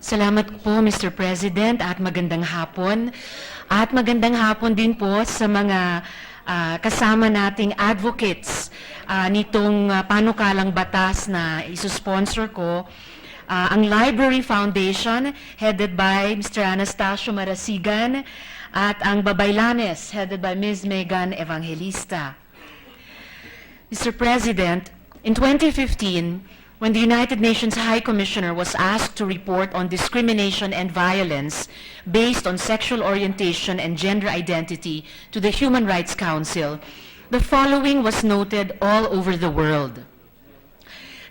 Salamat po, Mr. President, at magandang hapon. At magandang hapon din po sa mga kasama nating advocates nitong panukalang batas na isusponsor ko. Ang Library Foundation, headed by Mr. Anastasio Marasigan, at ang Babaylanes, headed by Ms. Megan Evangelista. Mr. President, in 2015, when the United Nations High Commissioner was asked to report on discrimination and violence based on sexual orientation and gender identity to the Human Rights Council, the following was noted all over the world.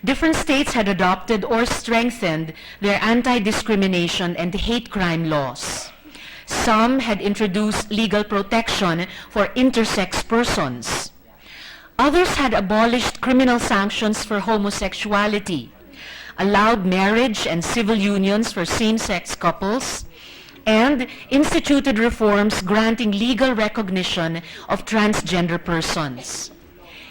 Different states had adopted or strengthened their anti-discrimination and hate crime laws. Some had introduced legal protection for intersex persons. Others had abolished criminal sanctions for homosexuality, allowed marriage and civil unions for same-sex couples, and instituted reforms granting legal recognition of transgender persons.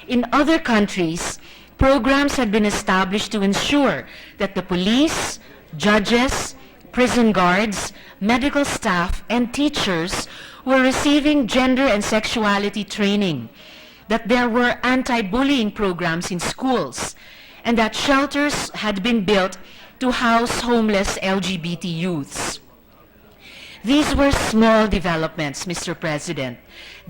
In other countries, programs had been established to ensure that the police, judges, prison guards, medical staff, and teachers were receiving gender and sexuality training, that there were anti-bullying programs in schools, and that shelters had been built to house homeless LGBT youths. These were small developments, Mr. President,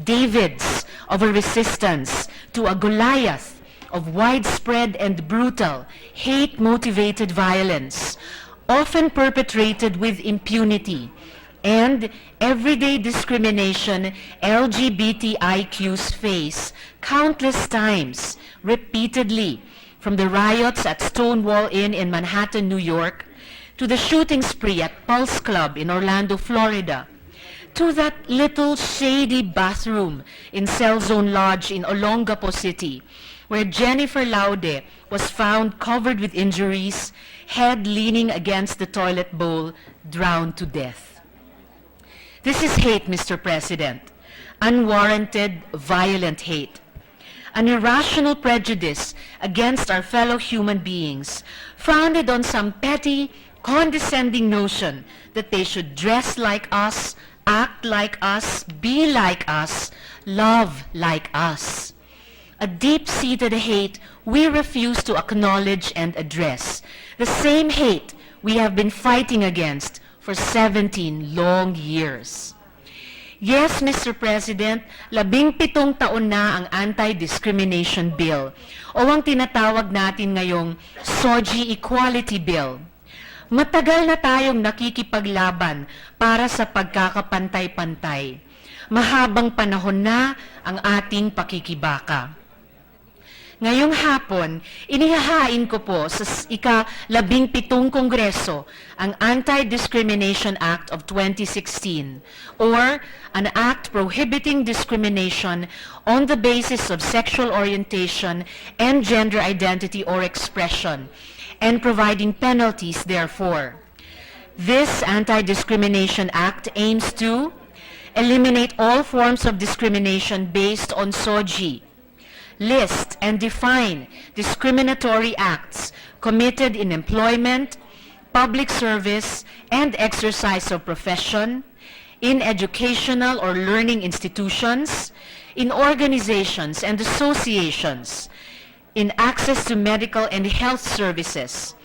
Davids of a resistance to a Goliath of widespread and brutal hate-motivated violence, often perpetrated with impunity, and everyday discrimination LGBTIQs face countless times, repeatedly, from the riots at Stonewall Inn in Manhattan, New York, to the shooting spree at Pulse Club in Orlando, Florida, to that little shady bathroom in Cell Zone Lodge in Olongapo City, where Jennifer Laude was found covered with injuries, head leaning against the toilet bowl, drowned to death. This is hate, Mr. President, unwarranted, violent hate, an irrational prejudice against our fellow human beings, founded on some petty, condescending notion that they should dress like us, act like us, be like us, love like us. A deep-seated hate we refuse to acknowledge and address, the same hate we have been fighting against for 17 long years. Yes, Mr. President, 17 taon na ang Anti-Discrimination Bill o ang tinatawag natin ngayong SOGI Equality Bill. Matagal na tayong nakikipaglaban para sa pagkakapantay-pantay. Mahabang panahon na ang ating pakikibaka. Ngayong hapon, inihahain ko po sa ika-17 Kongreso ang Anti-Discrimination Act of 2016 or an act prohibiting discrimination on the basis of sexual orientation and gender identity or expression and providing penalties therefore. This Anti-Discrimination Act aims to eliminate all forms of discrimination based on SOGI, list and define discriminatory acts committed in employment, public service, and exercise of profession, in educational or learning institutions, in organizations and associations, in access to medical and health services,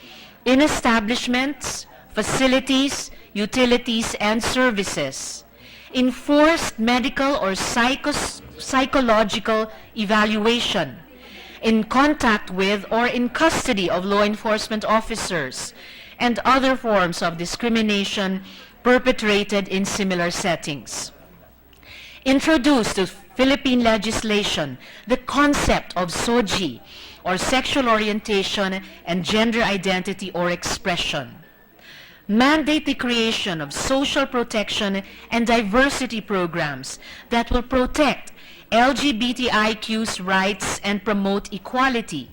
in establishments, facilities, utilities, and services, in forced medical or psychological evaluation, in contact with or in custody of law enforcement officers, and other forms of discrimination perpetrated in similar settings. Introduced to Philippine legislation the concept of SOGI, or sexual orientation and gender identity or expression. Mandate the creation of social protection and diversity programs that will protect LGBTIQ's rights and promote equality.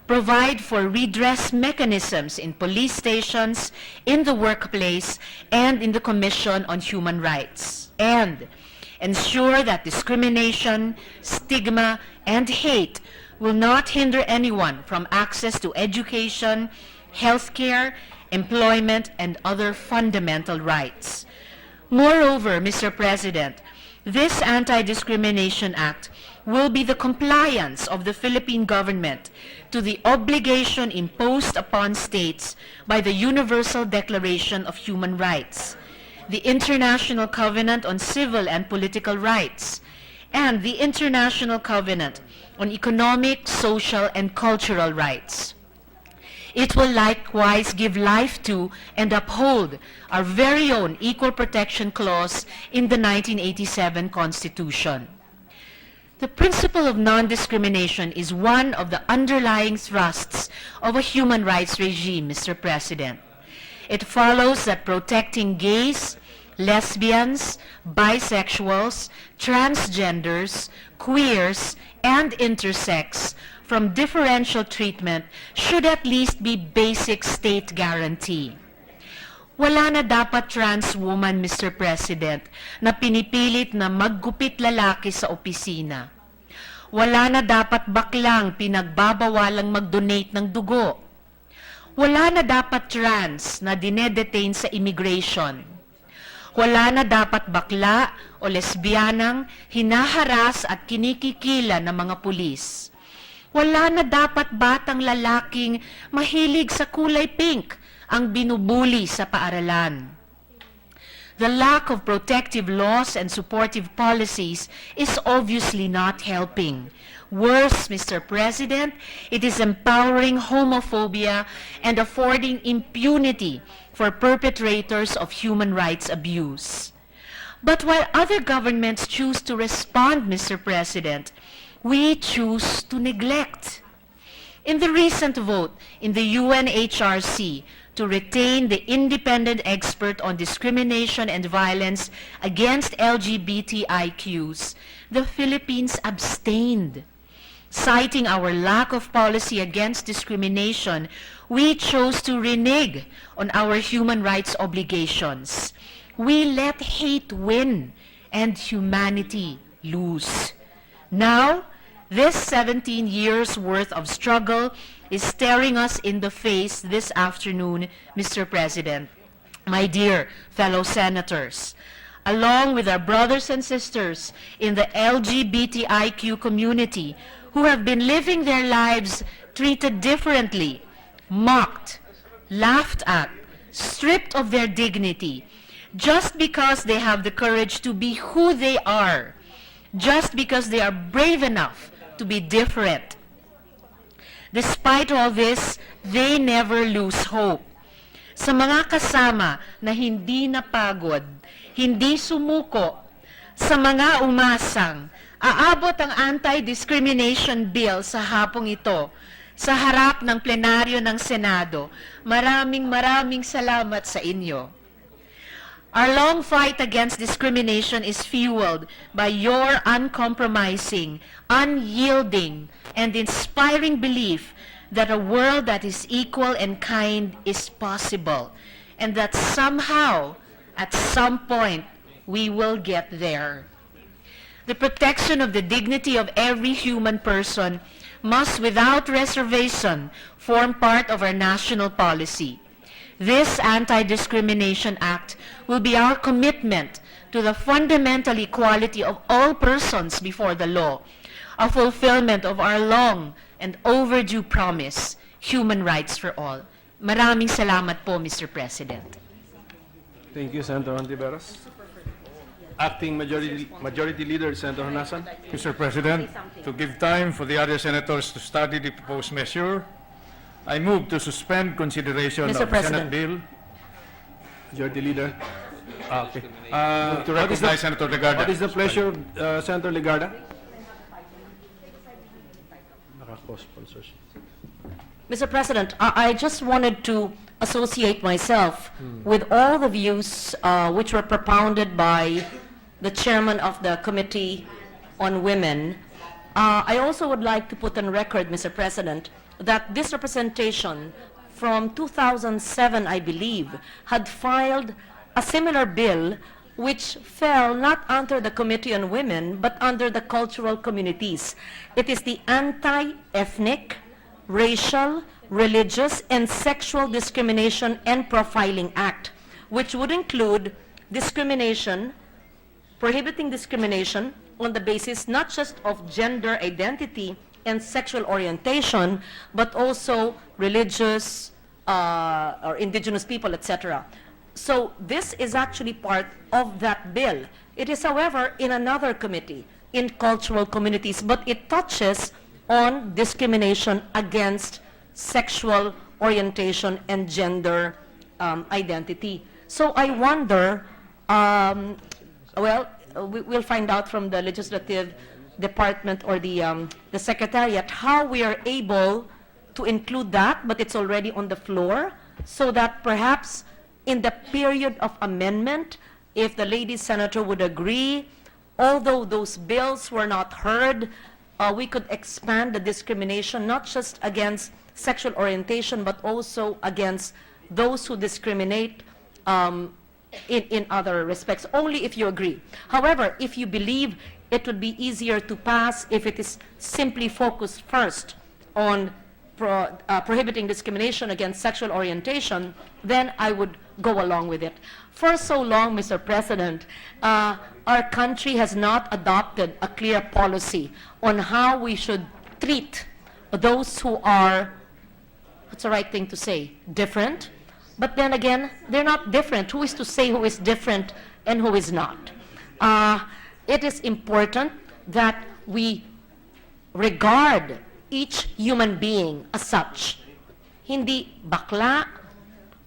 Provide for redress mechanisms in police stations, in the workplace, and in the Commission on Human Rights. And ensure that discrimination, stigma, and hate will not hinder anyone from access to education, healthcare, employment, and other fundamental rights. Moreover, Mr. President, this Anti-Discrimination Act will be the compliance of the Philippine government to the obligation imposed upon states by the Universal Declaration of Human Rights, the International Covenant on Civil and Political Rights, and the International Covenant on Economic, Social, and Cultural Rights. It will likewise give life to and uphold our very own Equal Protection Clause in the 1987 Constitution. The principle of non-discrimination is one of the underlying thrusts of a human rights regime, Mr. President. It follows that protecting gays, lesbians, bisexuals, transgenders, queers, and intersex from differential treatment should at least be basic state guarantee. Wala na dapat trans woman, Mr. President, na pinipilit na maggupit lalaki sa opisina. Wala na dapat baklang pinagbabawalang mag-donate ng dugo. Wala na dapat trans na dinedetain sa immigration. Wala na dapat bakla o lesbianang hinaharas at kinikikila ng mga pulis. Wala na dapat batang lalaking mahilig sa kulay pink ang binubuli sa paaralan. The lack of protective laws and supportive policies is obviously not helping. Worse, Mr. President, it is empowering homophobia and affording impunity for perpetrators of human rights abuse. But while other governments choose to respond, Mr. President, we choose to neglect. In the recent vote in the UNHRC to retain the independent expert on discrimination and violence against LGBTIQs, the Philippines abstained. Citing our lack of policy against discrimination, we chose to renege on our human rights obligations. We let hate win and humanity lose. Now, this 17 years worth of struggle is staring us in the face this afternoon, Mr. President. My dear fellow senators, along with our brothers and sisters in the LGBTIQ community who have been living their lives treated differently, mocked, laughed at, stripped of their dignity, just because they have the courage to be who they are, just because they are brave enough to be different. Despite all this, they never lose hope. Sa mga kasama na hindi napagod, hindi sumuko, sa mga umasang, aabot ang anti-discrimination bill sa hapong ito sa harap ng plenaryo ng Senado. Maraming salamat sa inyo. Our long fight against discrimination is fueled by your uncompromising, unyielding, and inspiring belief that a world that is equal and kind is possible, and that somehow, at some point, we will get there. The protection of the dignity of every human person must, without reservation, form part of our national policy. This Anti-Discrimination Act will be our commitment to the fundamental equality of all persons before the law, a fulfillment of our long and overdue promise, human rights for all. Maraming salamat po, Mr. President. Thank you, Senator Hontiveros. Acting Majority Leader, Senator Honasan. Mr. President, to give time for the other senators to study the proposed measure, I move to suspend consideration Mr. of President. Senate Bill Majority Leader. Okay. to recognize Senator Legarda. What is the pleasure of Senator Legarda? Naka-co-sponsorship. Mr. President, I just wanted to associate myself with all the views which were propounded by the chairman of the Committee on Women. I also would like to put on record, Mr. President, that this representation from 2007, I believe, had filed a similar bill which fell not under the Committee on Women, but under the cultural communities. It is the Anti-Ethnic, Racial, Religious and Sexual Discrimination and Profiling Act, which would include discrimination, prohibiting discrimination on the basis not just of gender identity and sexual orientation, but also religious or indigenous people, etc. So this is actually part of that bill. It is, however, in another committee, in cultural communities, but it touches on discrimination against sexual orientation and gender identity. So I wonder, we'll find out from the legislative department or the secretariat how we are able to include that, but it's already on the floor, so that perhaps in the period of amendment, if the lady senator would agree, although those bills were not heard, we could expand the discrimination not just against sexual orientation, but also against those who discriminate in other respects, only if you agree. However, if you believe it would be easier to pass if it is simply focused first on prohibiting discrimination against sexual orientation, then I would go along with it. For so long, Mr. President, our country has not adopted a clear policy on how we should treat those who are, what's the right thing to say, different? But then again, they're not different. Who is to say who is different and who is not? It is important that we regard each human being as such. Hindi bakla,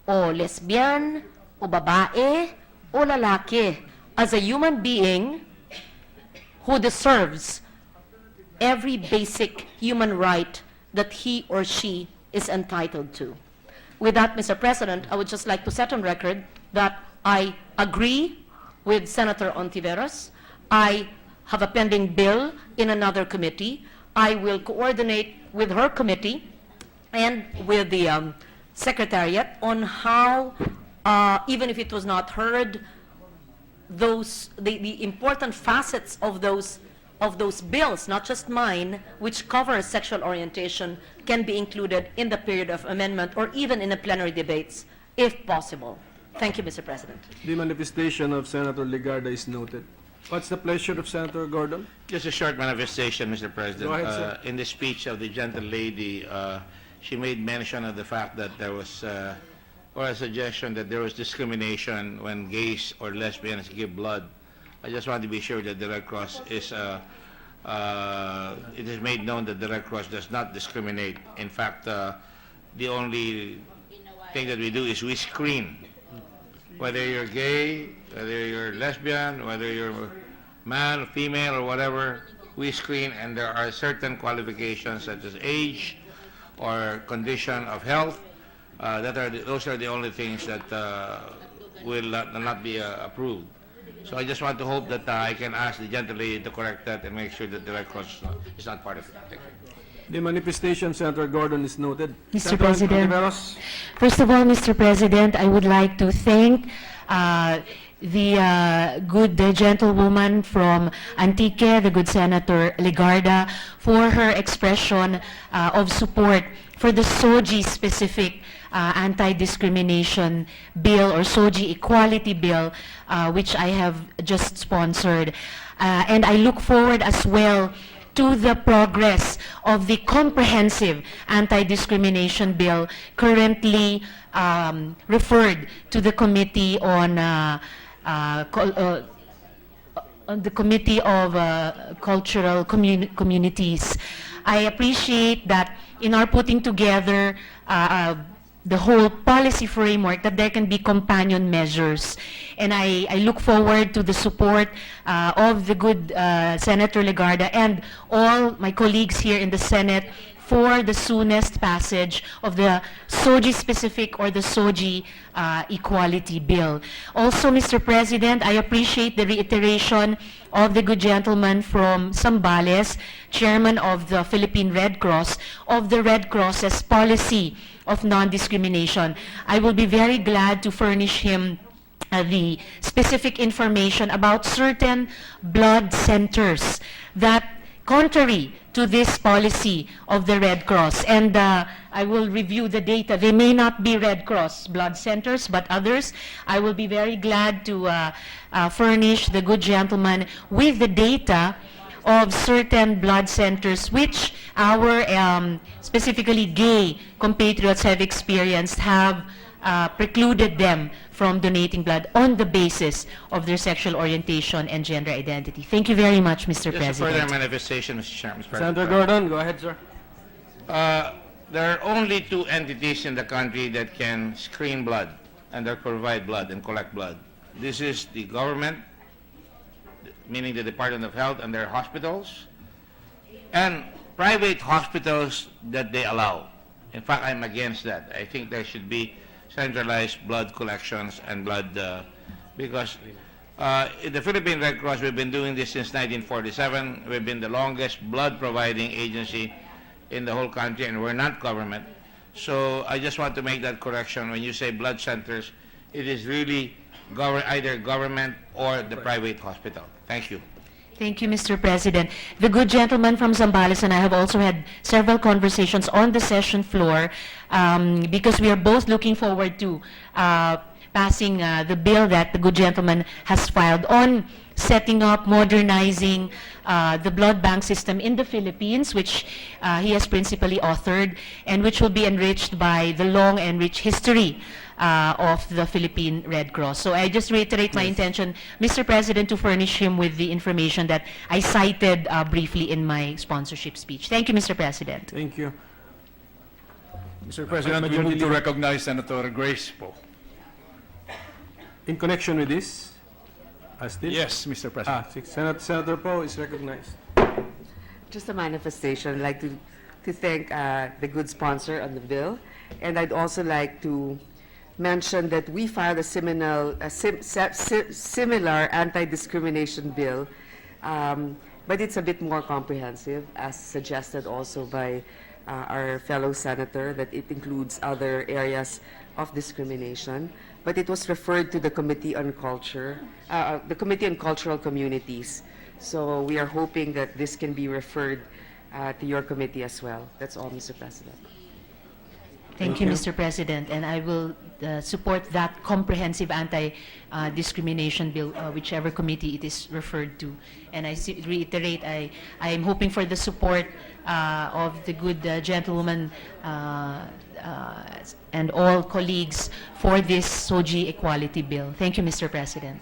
o lesbian, o babae, o lalaki. As a human being who deserves every basic human right that he or she is entitled to. With that, Mr. President, I would just like to set on record that I agree with Senator Hontiveros. I have a pending bill in another committee. I will coordinate with her committee and with the Secretariat on how, even if it was not heard, the important facets of those bills, not just mine, which cover sexual orientation, can be included in the period of amendment or even in the plenary debates, if possible. Thank you, Mr. President. The manifestation of Senator Legarda is noted. What's the pleasure of Senator Gordon? Just a short manifestation, Mr. President. Go ahead, sir. In the speech of the gentle lady, she made mention of the fact that there was, or a suggestion that there was discrimination when gays or lesbians give blood. I just want to be sure that the Red Cross is, it is made known that the Red Cross does not discriminate. In fact, the only thing that we do is we screen. Whether you're gay, whether you're lesbian, whether you're man, female, or whatever, we screen, and there are certain qualifications such as age or condition of health. Those are the only things that will not be approved. So I just want to hope that I can ask the gentle lady to correct that and make sure that the Red Cross is not part of it. Thank you. The manifestation, Senator Gordon, is noted. Mr. Senator President. Hontiveros? First of all, Mr. President, I would like to thank the good gentlewoman from Antique, the good Senator Legarda, for her expression of support for the SOGI-specific anti-discrimination bill or SOGI equality bill, which I have just sponsored. And I look forward as well to the progress of the comprehensive anti-discrimination bill currently referred to the Committee on the Committee of Cultural Communities. I appreciate that in our putting together the whole policy framework, that there can be companion measures. And I look forward to the support of the good Senator Legarda and all my colleagues here in the Senate for the soonest passage of the SOGI-specific or the SOGI equality bill. Also, Mr. President, I appreciate the reiteration of the good gentleman from Zambales, chairman of the Philippine Red Cross, of the Red Cross's policy of non-discrimination. I will be very glad to furnish him the specific information about certain blood centers that contrary to this policy of the Red Cross. And I will review the data. They may not be Red Cross blood centers, but others. I will be very glad to furnish the good gentleman with the data of certain blood centers which our specifically gay compatriots have experienced, have precluded them from donating blood on the basis of their sexual orientation and gender identity. Thank you very much, Mr. Just a President. further manifestation, Mr. Chairman. Mr. Senator President. Gordon, go ahead, sir. There are only two entities in the country that can screen blood and that provide blood and collect blood. This is the government, meaning the Department of Health and their hospitals, and private hospitals that they allow. In fact, I'm against that. I think there should be centralized blood collections and blood, because in the Philippine Red Cross, we've been doing this since 1947. We've been the longest blood providing agency in the whole country, and we're not government. So I just want to make that correction. When you say blood centers, it is really either government or the private hospital. Thank you. Thank you, Mr. President. The good gentleman from Zambales and I have also had several conversations on the session floor because we are both looking forward to passing the bill that the good gentleman has filed on setting up, modernizing the blood bank system in the Philippines, which he has principally authored, and which will be enriched by the long and rich history of the Philippine Red Cross. So I just reiterate my intention, Mr. President, to furnish him with the information that I cited briefly in my sponsorship speech. Thank you, Mr. President. Thank you. Mr. President, we Majority move to Leader. recognize Senator Grace po. In connection with this, still? Yes, Mr. President. Senator Poe is recognized. Just a manifestation. I'd like to thank the good sponsor on the bill. And I'd also like to mention that we filed a similar anti-discrimination bill, but it's a bit more comprehensive, as suggested also by our fellow senator, that it includes other areas of discrimination. But it was referred to the Committee on Culture, the Committee on Cultural Communities. So we are hoping that this can be referred to your committee as well. That's all, Mr. President. Thank you, Mr. President, and I will support that comprehensive anti-discrimination bill, whichever committee it is referred to. And I reiterate, I am hoping for the support of the good gentlewoman and all colleagues for this SOGI equality bill. Thank you, Mr. President.